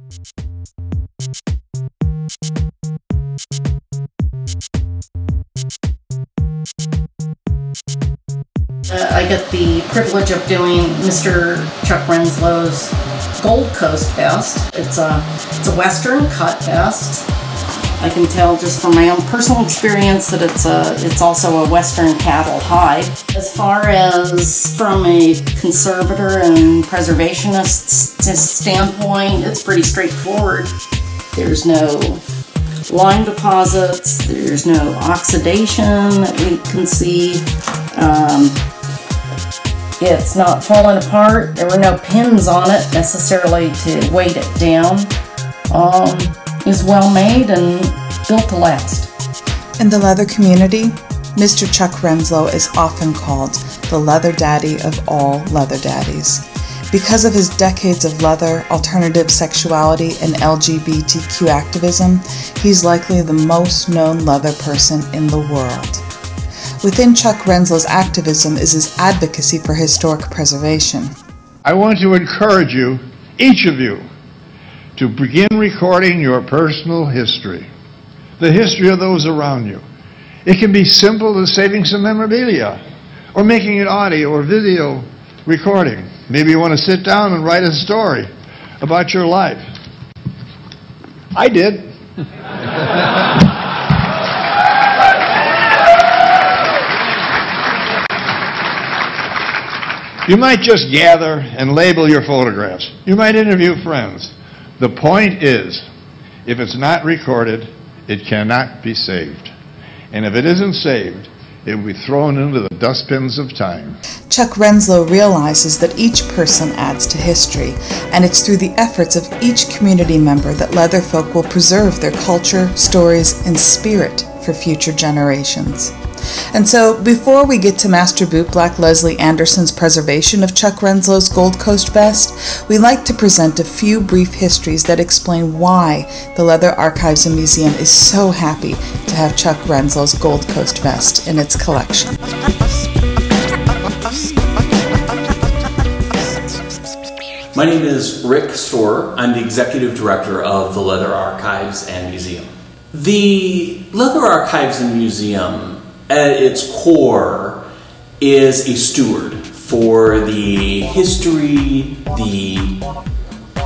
I get the privilege of doing Mr. Chuck Renslow's Gold Coast vest. It's a Western cut vest. I can tell just from my own personal experience that it's also a Western cattle hide. As far as from a conservator and preservationist standpoint, it's pretty straightforward. There's no lime deposits, there's no oxidation that we can see. It's not falling apart. There were no pins on it necessarily to weight it down. Is well made and built to last. In the leather community, Mr. Chuck Renslow is often called the leather daddy of all leather daddies. Because of his decades of leather, alternative sexuality, and LGBTQ activism, he's likely the most known leather person in the world. Within Chuck Renslow's activism is his advocacy for historic preservation. I want to encourage you, each of you, to begin recording your personal history, the history of those around you. It can be simple as saving some memorabilia or making an audio or video recording. Maybe you want to sit down and write a story about your life. I did. You might just gather and label your photographs. You might interview friends. The point is, if it's not recorded, it cannot be saved. And if it isn't saved, it will be thrown into the dustbins of time. Chuck Renslow realizes that each person adds to history, and it's through the efforts of each community member that leatherfolk will preserve their culture, stories, and spirit for future generations. And so, before we get to Master Bootblack Leslie Anderson's preservation of Chuck Renslow's Gold Coast vest, we like to present a few brief histories that explain why the Leather Archives and Museum is so happy to have Chuck Renslow's Gold Coast vest in its collection. My name is Rick Storer. I'm the Executive Director of the Leather Archives and Museum. The Leather Archives and Museum at its core is a steward for the history, the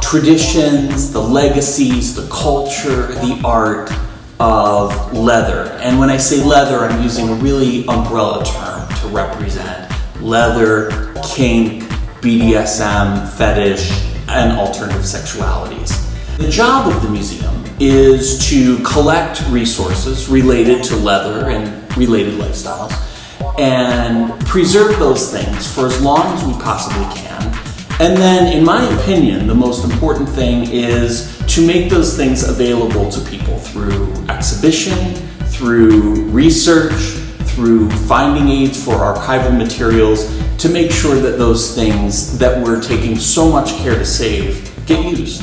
traditions, the legacies, the culture, the art of leather. And when I say leather, I'm using a really umbrella term to represent leather, kink, BDSM, fetish, and alternative sexualities. The job of the museum is to collect resources related to leather and related lifestyles and preserve those things for as long as we possibly can. And then, in my opinion, the most important thing is to make those things available to people through exhibition, through research, through finding aids for archival materials, to make sure that those things that we're taking so much care to save get used.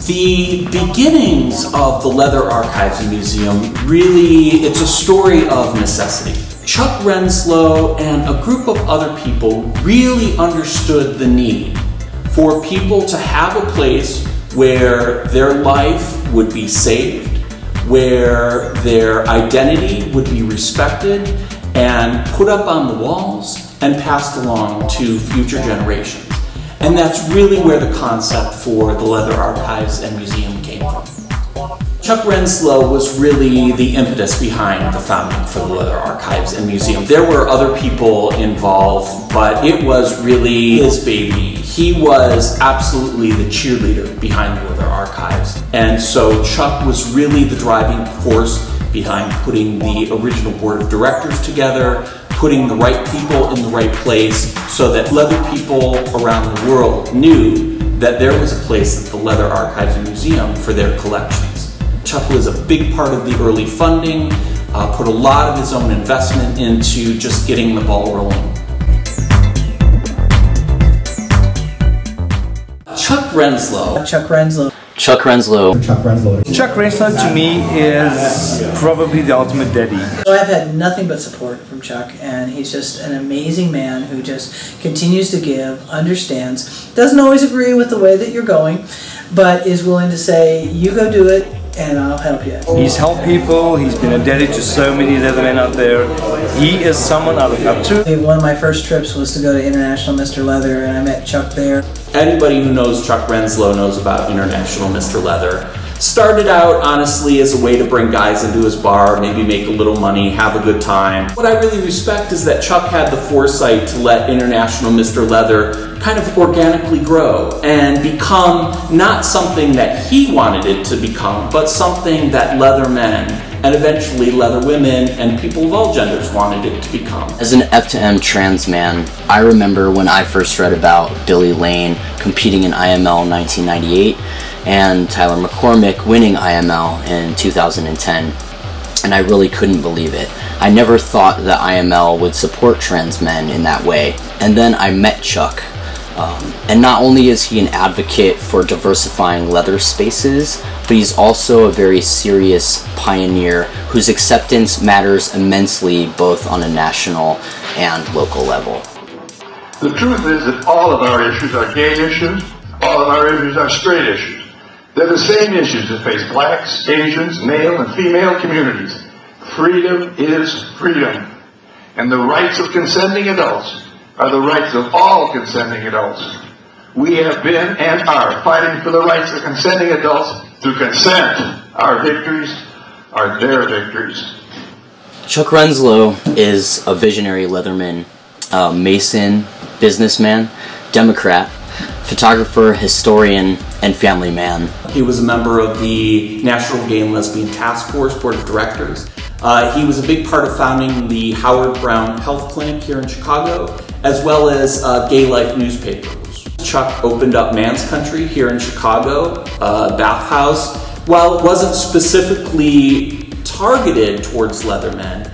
The beginnings of the Leather Archives and Museum, really, it's a story of necessity. Chuck Renslow and a group of other people really understood the need for people to have a place where their life would be saved, where their identity would be respected and put up on the walls and passed along to future generations. And that's really where the concept for the Leather Archives and Museum came from. Chuck Renslow was really the impetus behind the founding for the Leather Archives and Museum. There were other people involved, but it was really his baby. He was absolutely the cheerleader behind the Leather Archives. And so Chuck was really the driving force behind putting the original board of directors together, putting the right people in the right place so that leather people around the world knew that there was a place at the Leather Archives and Museum for their collections. Chuck was a big part of the early funding, put a lot of his own investment into just getting the ball rolling. Chuck Renslow. Chuck Renslow. Chuck Renslow to me is probably the ultimate daddy. So I've had nothing but support from Chuck, and he's just an amazing man who just continues to give, understands, doesn't always agree with the way that you're going, but is willing to say, you go do it, and I'll help you. He's helped people, he's been a daddy to so many Leathermen out there. He is someone I look up to. One of my first trips was to go to International Mr. Leather, and I met Chuck there. Anybody who knows Chuck Renslow knows about International Mr. Leather. Started out, honestly, as a way to bring guys into his bar, maybe make a little money, have a good time. What I really respect is that Chuck had the foresight to let International Mr. Leather kind of organically grow and become not something that he wanted it to become, but something that leather men and eventually leather women and people of all genders wanted it to become. As an F2M trans man, I remember when I first read about Billy Lane competing in IML in 1998 and Tyler McCormick winning IML in 2010, and I really couldn't believe it. I never thought that IML would support trans men in that way. And then I met Chuck. And not only is he an advocate for diversifying leather spaces, but he's also a very serious pioneer whose acceptance matters immensely both on a national and local level. The truth is that all of our issues are gay issues, all of our issues are straight issues. They're the same issues that face blacks, Asians, male and female communities. Freedom is freedom. And the rights of consenting adults are the rights of all consenting adults. We have been and are fighting for the rights of consenting adults to consent. Our victories are their victories. Chuck Renslow is a visionary Leatherman, Mason, businessman, Democrat, photographer, historian, and family man. He was a member of the National Gay and Lesbian Task Force Board of Directors. He was a big part of founding the Howard Brown Health Clinic here in Chicago, as well as Gay Life newspapers. Chuck opened up Man's Country here in Chicago, bathhouse. While it wasn't specifically targeted towards leather men,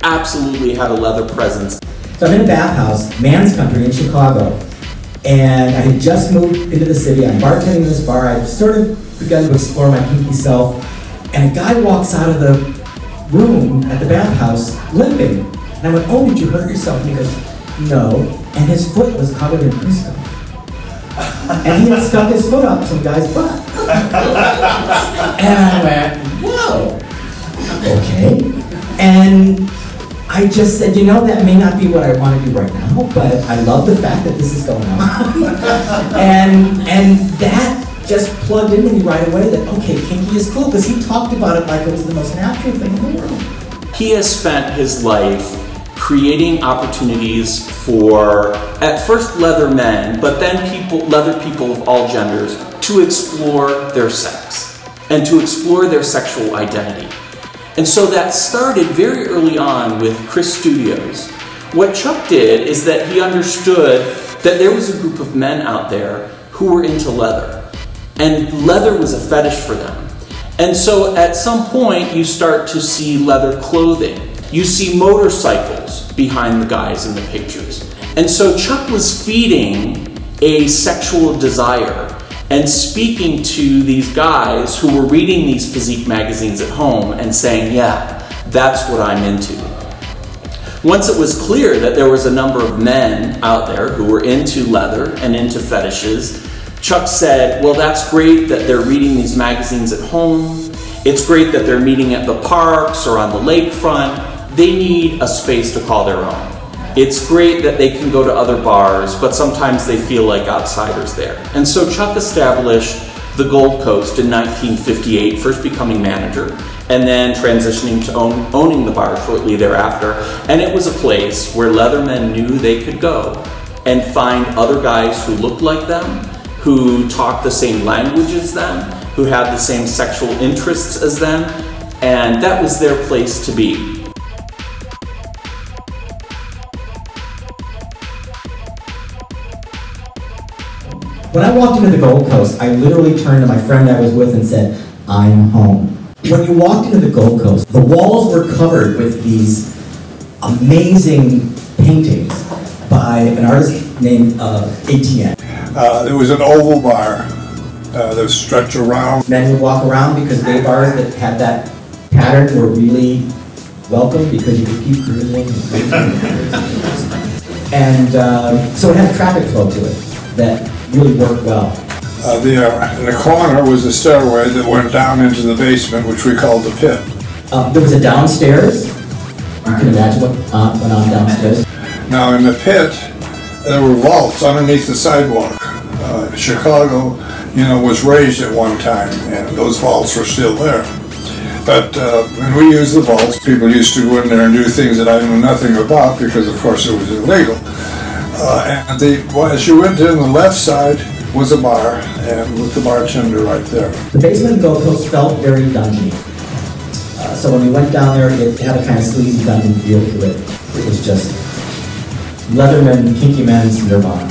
absolutely had a leather presence. So I'm in a bathhouse, Man's Country in Chicago, and I had just moved into the city. I'm bartending in this bar. I've sort of begun to explore my kinky self, and a guy walks out of the room at the bathhouse limping. And I went, "Oh, did you hurt yourself?" And he goes, "No." And his foot was covered in Crisco. And he had stuck his foot up some guy's butt. And I went, "Whoa, okay." And I just said, you know, that may not be what I want to do right now, but I love the fact that this is going on. and that just plugged into me right away that, okay, kinky is cool, because he talked about it like it was the most natural thing in the world. He has spent his life creating opportunities for, at first, leather men, but then leather people of all genders, to explore their sex and to explore their sexual identity. And so that started very early on with Kris Studios. What Chuck did is that he understood that there was a group of men out there who were into leather, and leather was a fetish for them. And so at some point you start to see leather clothing. You see motorcycles behind the guys in the pictures. And so Chuck was feeding a sexual desire and speaking to these guys who were reading these physique magazines at home and saying, yeah, that's what I'm into. Once it was clear that there was a number of men out there who were into leather and into fetishes, Chuck said, well, that's great that they're reading these magazines at home. It's great that they're meeting at the parks or on the lakefront. They need a space to call their own. It's great that they can go to other bars, but sometimes they feel like outsiders there. And so Chuck established the Gold Coast in 1958, first becoming manager, and then transitioning to owning the bar shortly thereafter. And it was a place where leathermen knew they could go and find other guys who looked like them, who talked the same language as them, who had the same sexual interests as them, and that was their place to be. When I walked into the Gold Coast, I literally turned to my friend I was with and said, I'm home. When you walked into the Gold Coast, the walls were covered with these amazing paintings by an artist named Etienne. There was an oval bar that stretch around. Men would walk around because gay bars that had that pattern were really welcome because you could keep cruising. And so it had a traffic flow to it that really worked well. In the corner was a stairway that went down into the basement, which we called the pit. There was a downstairs. You can imagine what went on downstairs. Now in the pit, there were vaults underneath the sidewalk. Chicago, was raised at one time, and those vaults were still there. But when we used the vaults, people used to go in there and do things that I knew nothing about because, of course, it was illegal. As you went in, the left side was a bar, and with the bartender right there. The basement of Gold Coast felt very dungeony. So when we went down there, it had a kind of sleazy dungeon feel to it. It was just Leatherman, kinky men's nirvana.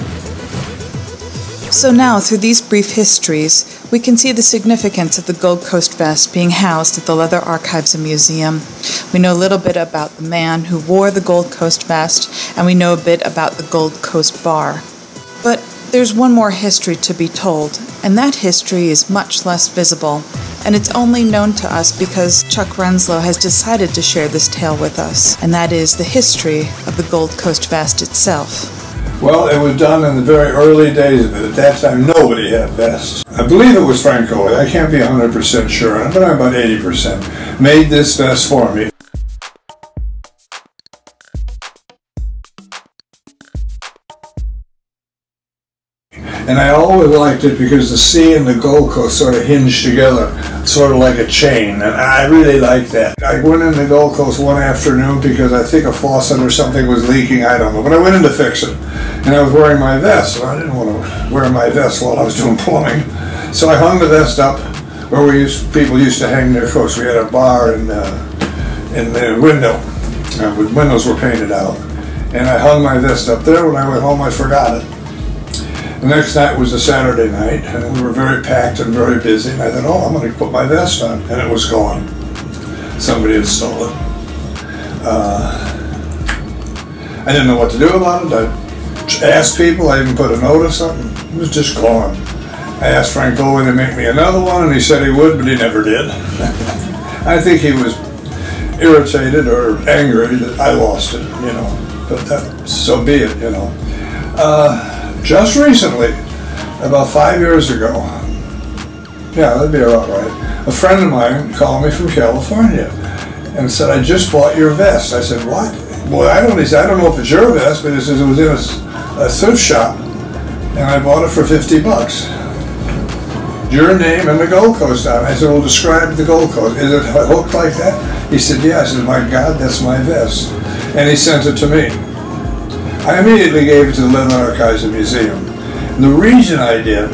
So now, through these brief histories, we can see the significance of the Gold Coast vest being housed at the Leather Archives and Museum. We know a little bit about the man who wore the Gold Coast vest, and we know a bit about the Gold Coast bar. But there's one more history to be told, and that history is much less visible, and it's only known to us because Chuck Renslow has decided to share this tale with us, and that is the history of the Gold Coast vest itself. Well, it was done in the very early days of it. At that time, nobody had vests. I believe it was Frank Owen, I can't be 100% sure, but I'm about 80%, made this vest for me. And I always liked it because the sea and the Gold Coast sort of hinged together, sort of like a chain, and I really liked that. I went in the Gold Coast one afternoon because I think a faucet or something was leaking, I don't know, but I went in to fix it, and I was wearing my vest, and I didn't want to wear my vest while I was doing plumbing. So I hung the vest up where people used to hang their coats. We had a bar in the window, with windows were painted out, and I hung my vest up there. When I went home, I forgot it. The next night was a Saturday night, and we were very packed and very busy, and I thought, oh, I'm going to put my vest on, and it was gone. Somebody had stolen it. I didn't know what to do about it. I asked people, I even put a notice up, and it was just gone. I asked Frank Owen to make me another one, and he said he would, but he never did. I think he was irritated or angry that I lost it, but so be it, Just recently, about 5 years ago, yeah, that'd be about right, a friend of mine called me from California and said, I just bought your vest. I said, what? Well, he said, I don't know if it's your vest, but he says it was in a thrift shop, and I bought it for $50. Your name and the Gold Coast on it. I said, well, describe the Gold Coast. Is it hooked like that? He said, yeah. I said, my God, that's my vest. And he sent it to me. I immediately gave it to the Leather Archives and Museum. And the reason I did,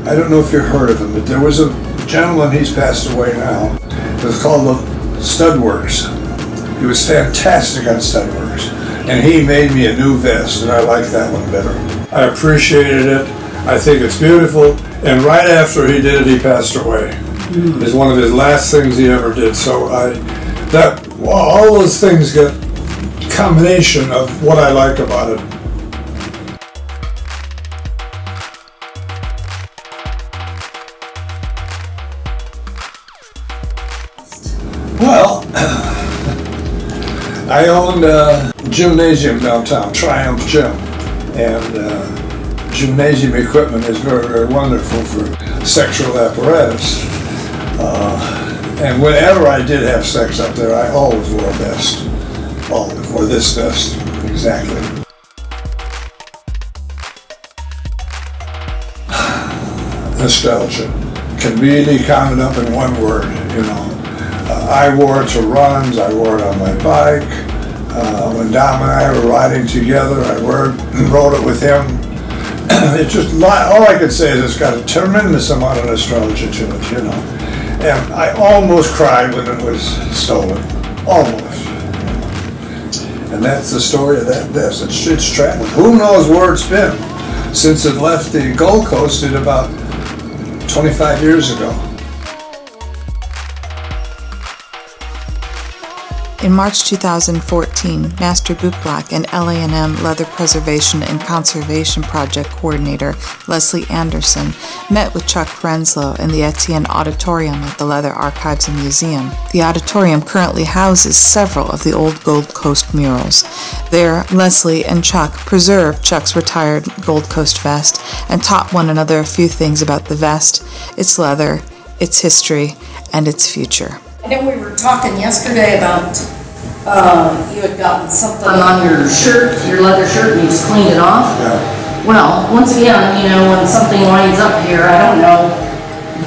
I don't know if you've heard of him, but there was a gentleman, he's passed away now, it was called the Stud Works. He was fantastic on Stud Works. And he made me a new vest, and I like that one better. I appreciated it. I think it's beautiful. And right after he did it, he passed away. It's one of his last things he ever did. So all those things get combination of what I like about it. Well, I owned a gymnasium downtown, Triumph Gym, and gymnasium equipment is very, very wonderful for sexual apparatus. And whenever I did have sex up there, I always wore a vest. Always wore this vest, exactly. Nostalgia can really count it up in one word, I wore it to runs, I wore it on my bike. When Dom and I were riding together, I rode it with him. It's just, all I could say is it's got a tremendous amount of nostalgia to it, And I almost cried when it was stolen, almost. And that's the story of that vest. It's traveled. Who knows where it's been since it left the Gold Coast at about 25 years ago. In March 2014, Master Bootblack and LA&M Leather Preservation and Conservation Project Coordinator Leslie Anderson met with Chuck Renslow in the Etienne Auditorium at the Leather Archives and Museum. The auditorium currently houses several of the old Gold Coast murals. There, Leslie and Chuck preserved Chuck's retired Gold Coast vest and taught one another a few things about the vest, its leather, its history, and its future. And then we were talking yesterday about you had gotten something on your shirt, your leather shirt, and you just cleaned it off. Yeah. Well, once again, you know, when something winds up here, I don't know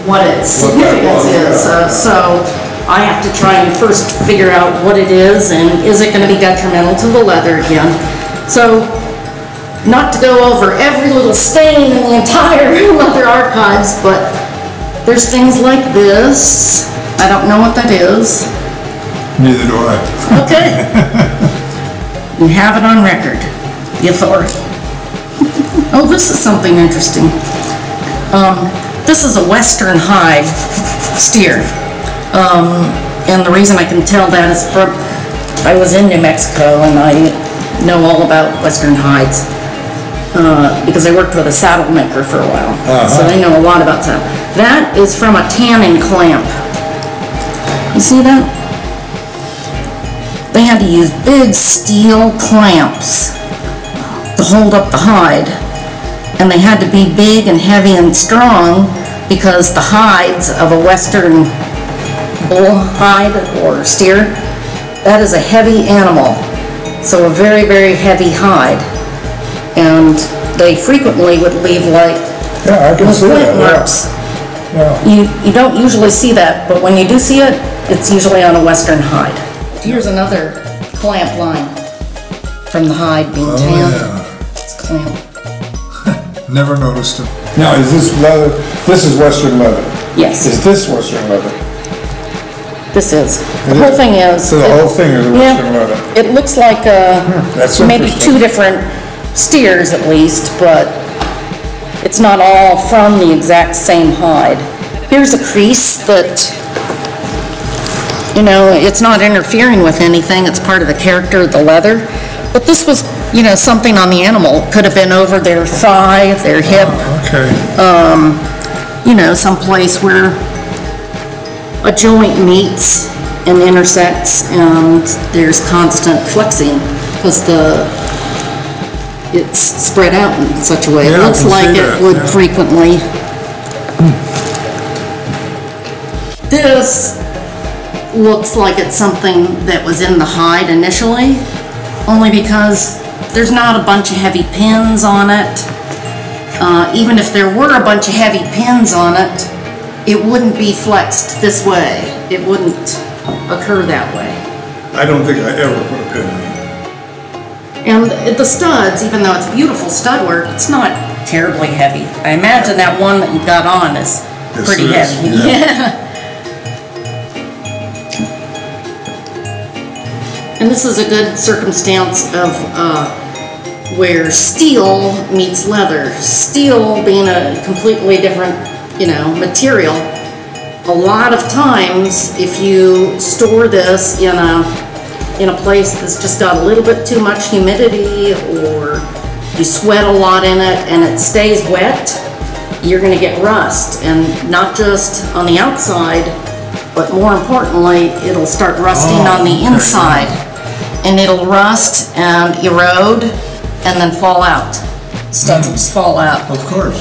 what its significance is. So I have to try and first figure out what it is, and is it going to be detrimental to the leather again. So, not to go over every little stain in the entire leather archives, but there's things like this. I don't know what that is. Neither do I. Okay. You have it on record. The authority. Oh, this is something interesting. This is a Western hide steer. And the reason I can tell that is I was in New Mexico and I know all about Western hides. Because I worked with a saddle maker for a while. So I know a lot about saddle. That is from a tanning clamp. You see that? They had to use big steel clamps to hold up the hide. And they had to be big and heavy and strong because the hides of a Western bull hide or steer, that is a heavy animal. So a very, very heavy hide. And they frequently would leave like flint marks. Yeah. You don't usually see that, but when you do see it, it's usually on a Western hide. Here's another clamp line from the hide being tanned. Yeah. It's clamp. Never noticed it. Now, is this leather? This is Western leather. Yes. Is this Western leather? This is. The whole thing is. So the whole thing is Western leather. It looks like That's maybe two different steers at least, but it's not all from the exact same hide. Here's a crease that, you know, it's not interfering with anything. It's part of the character of the leather. But this was, you know, something on the animal. Could have been over their thigh, their hip. Okay. You know, someplace where a joint meets and intersects and there's constant flexing because it's spread out in such a way. It looks like it would frequently. This looks like it's something that was in the hide initially, only because there's not a bunch of heavy pins on it. Even if there were a bunch of heavy pins on it, it wouldn't be flexed this way. It wouldn't occur that way. I don't think I ever put a pin in it. And the studs, even though it's beautiful stud work, it's not terribly heavy. I imagine that one that you got on is pretty heavy. Yeah. And this is a good circumstance of where steel meets leather. Steel being a completely different, you know, material. A lot of times, if you store this in a place that's just got a little bit too much humidity, or you sweat a lot in it and it stays wet, you're going to get rust, and not just on the outside, but more importantly, it'll start rusting on the inside, and it'll rust and erode and then fall out. Studs will just fall out. Of course.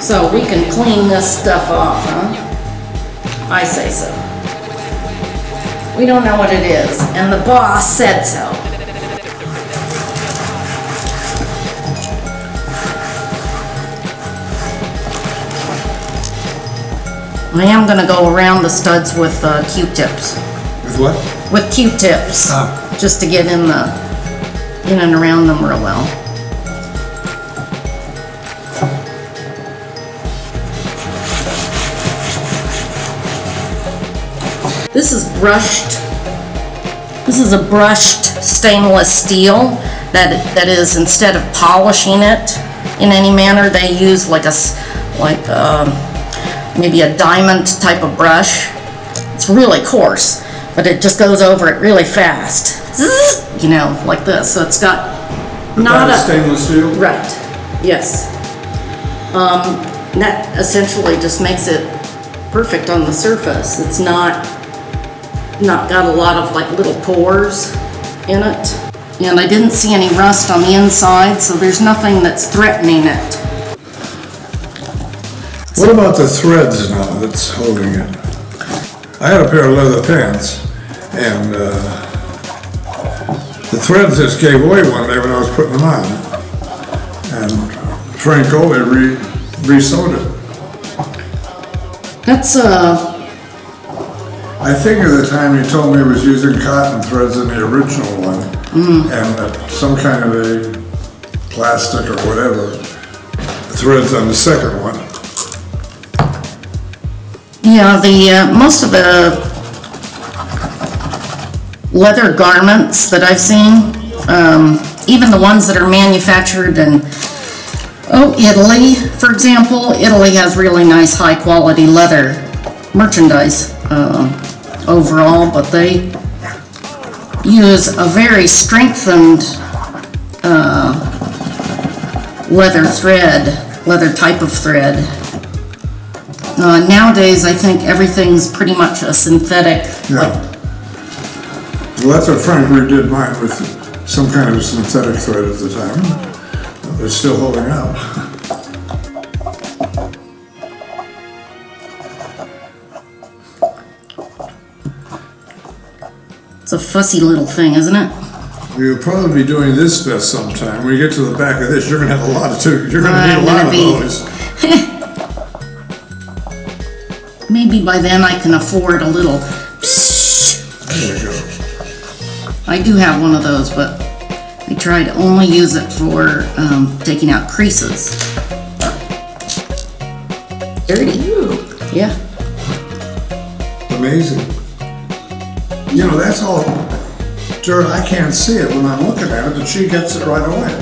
So we can clean this stuff off, huh? I say so. We don't know what it is, and the boss said so. I am going to go around the studs with Q-tips. With what? With Q-tips, just to get in and around them real well. This is brushed. This is a brushed stainless steel that is, instead of polishing it in any manner, they use like maybe a diamond type of brush. It's really coarse, but it just goes over it really fast. Zzz, you know, like this. So it's got not a stainless steel? Right. Yes. That essentially just makes it perfect on the surface. It's not got a lot of like little pores in it. And I didn't see any rust on the inside, so there's nothing that's threatening it. What about the threads now that's holding it? I had a pair of leather pants, and the threads just gave way one day when I was putting them on. And Frank Oley re-sewed it. That's I think at the time he told me he was using cotton threads in the original one, and some kind of a plastic or whatever threads on the second one. yeah, the most of the leather garments that I've seen, even the ones that are manufactured in Italy, for example. Italy has really nice high quality leather merchandise overall, but they use a very strengthened leather type of thread. Nowadays I think everything's pretty much a synthetic. Yeah. Well, that's what Frank redid mine with some kind of synthetic thread at the time. They're still holding out. It's a fussy little thing, isn't it? You'll probably be doing this vest sometime. When you get to the back of this, you're going to have a lot of You're going to need a lot of those. Maybe by then I can afford a little. There we go. I do have one of those, but I try to only use it for taking out creases. Dirty. Yeah. Amazing. You know, that's all dirt. I can't see it when I'm looking at it, but she gets it right away.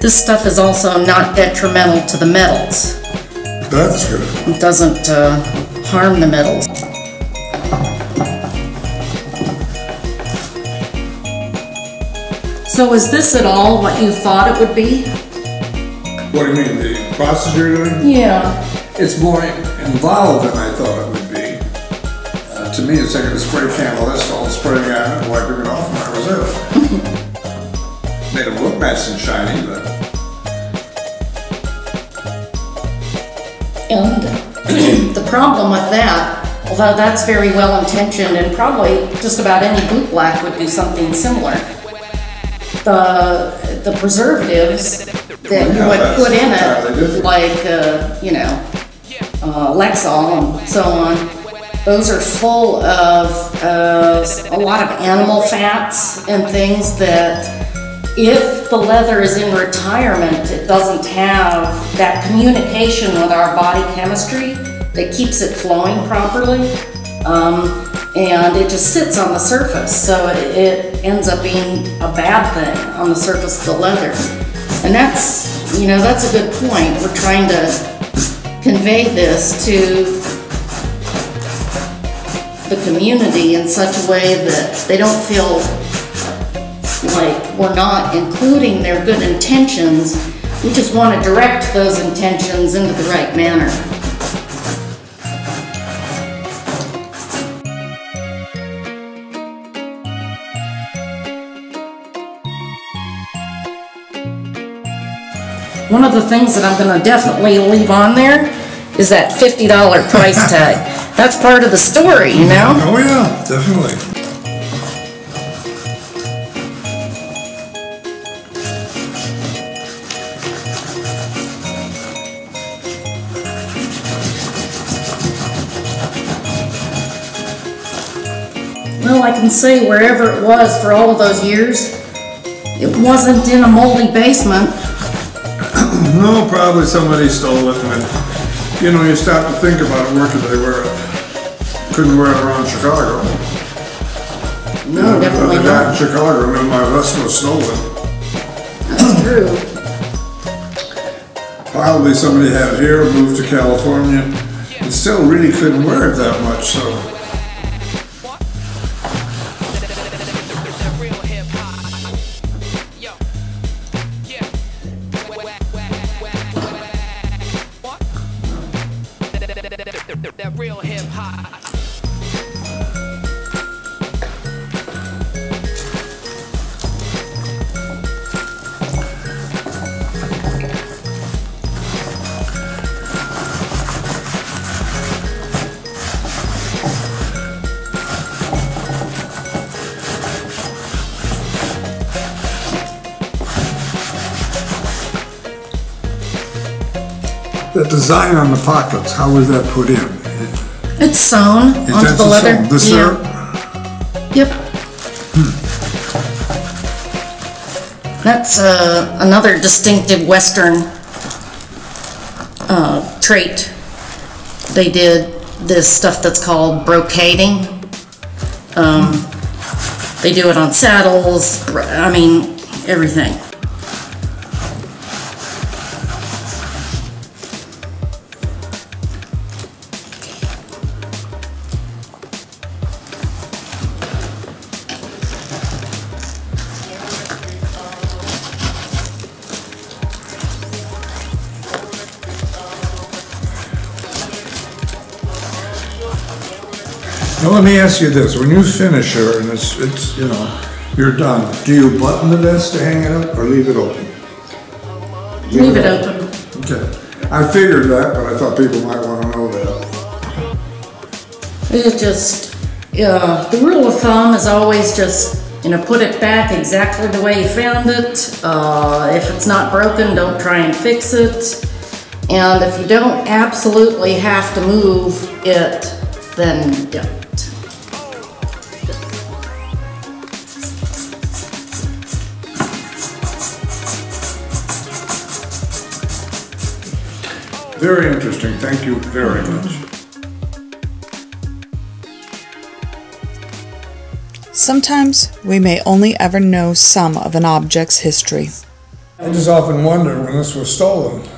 This stuff is also not detrimental to the metals. That's good. It doesn't harm the metals. So is this at all what you thought it would be? What do you mean, the process you're doing? Yeah. It's more involved than I thought it would be. To me, it's taking a spray can of Lysol, spraying it and wiping it off, and that was it. Made them look nice and shiny, but... And the problem with that, although that's very well intentioned, and probably just about any bootblack would do something similar, the preservatives that you would put in it, like Lexol and so on, those are full of a lot of animal fats and things that, if the leather is in retirement, it doesn't have that communication with our body chemistry that keeps it flowing properly, and it just sits on the surface, so it ends up being a bad thing on the surface of the leather. And that's a good point. We're trying to convey this to the community in such a way that they don't feel like we're not including their good intentions. We just want to direct those intentions into the right manner. One of the things that I'm going to definitely leave on there is that $50 price tag. That's part of the story, you know? Oh yeah, definitely. Well, I can say wherever it was for all of those years, It wasn't in a moldy basement. No, probably somebody stole it, and then, you know, you start to think about it, where could they wear it? Couldn't wear it around Chicago. No, definitely The guy in Chicago knew my vest was stolen. That's true. Probably somebody had it here, moved to California, and still really couldn't wear it that much, so. The design on the pockets, how was that put in? It's sewn onto the leather. Sewn? This here? Yep. That's another distinctive Western trait. They did this stuff that's called brocading. They do it on saddles, I mean, everything. Now let me ask you this, when you finish her and it's you know, you're done, do you button the vest to hang it up or leave it open? Leave it open. Okay. I figured that, but I thought people might want to know that. It just, the rule of thumb is always just, you know, put it back exactly the way you found it. If it's not broken, don't try and fix it. And if you don't absolutely have to move it, then don't. Very interesting, thank you very much. Sometimes we may only ever know some of an object's history. I just often wonder when this was stolen,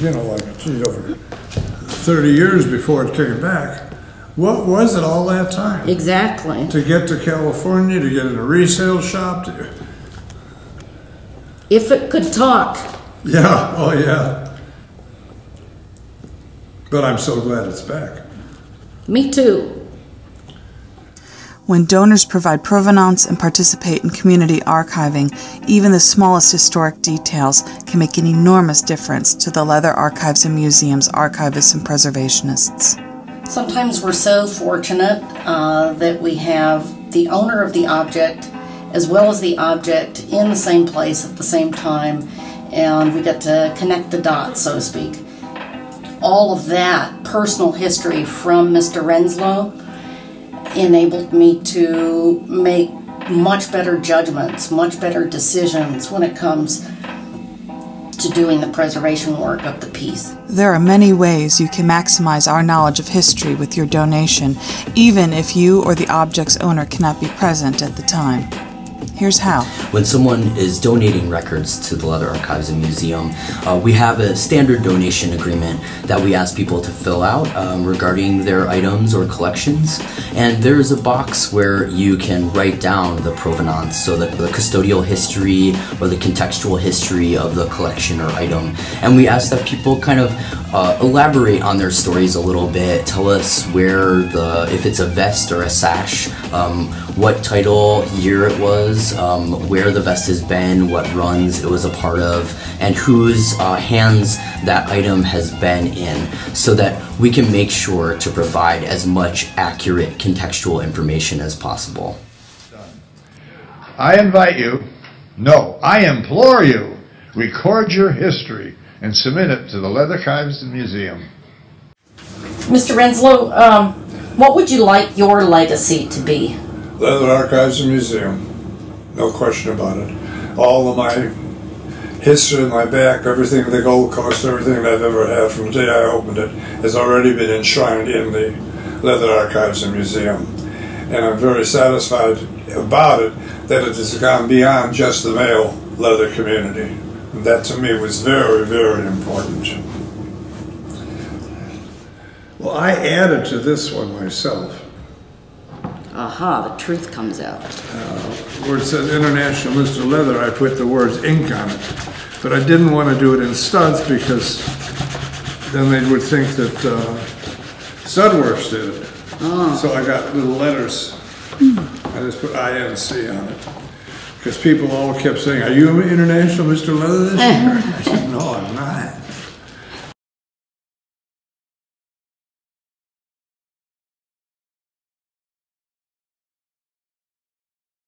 you know, like, gee, over 30 years before it came back, what was it all that time? Exactly. To get to California, to get in a resale shop? If it could talk. Yeah, oh yeah. But I'm so glad it's back. Me too. When donors provide provenance and participate in community archiving, even the smallest historic details can make an enormous difference to the Leather Archives and Museum's archivists and preservationists. Sometimes we're so fortunate that we have the owner of the object as well as the object in the same place at the same time, and we get to connect the dots, so to speak. All of that personal history from Mr. Renslow enabled me to make much better judgments, much better decisions when it comes to doing the preservation work of the piece. There are many ways you can maximize our knowledge of history with your donation, even if you or the object's owner cannot be present at the time. Here's how. When someone is donating records to the Leather Archives and Museum, we have a standard donation agreement that we ask people to fill out regarding their items or collections. And there's a box where you can write down the provenance, so that the custodial history or the contextual history of the collection or item. And we ask that people kind of elaborate on their stories a little bit, tell us where if it's a vest or a sash, what title, year it was, where the vest has been, what runs it was a part of, and whose hands that item has been in, so that we can make sure to provide as much accurate contextual information as possible. I invite you, no, I implore you, record your history and submit it to the Leather Archives and Museum. Mr. Renslow, what would you like your legacy to be? Leather Archives and Museum, no question about it. all of my history in my back, everything, the Gold Coast, everything that I've ever had from the day I opened it has already been enshrined in the Leather Archives and Museum. And I'm very satisfied about it that it has gone beyond just the male leather community. And that to me was very, very important. Well, I added to this one myself. Aha, the truth comes out. Where it says International Mr. Leather, I put the words ink on it. But I didn't want to do it in studs because then they would think that Studworks did it. Oh. So I got little letters. I just put INC on it. Because people all kept saying, are you International Mr. Leather this year? I said, no, I'm not.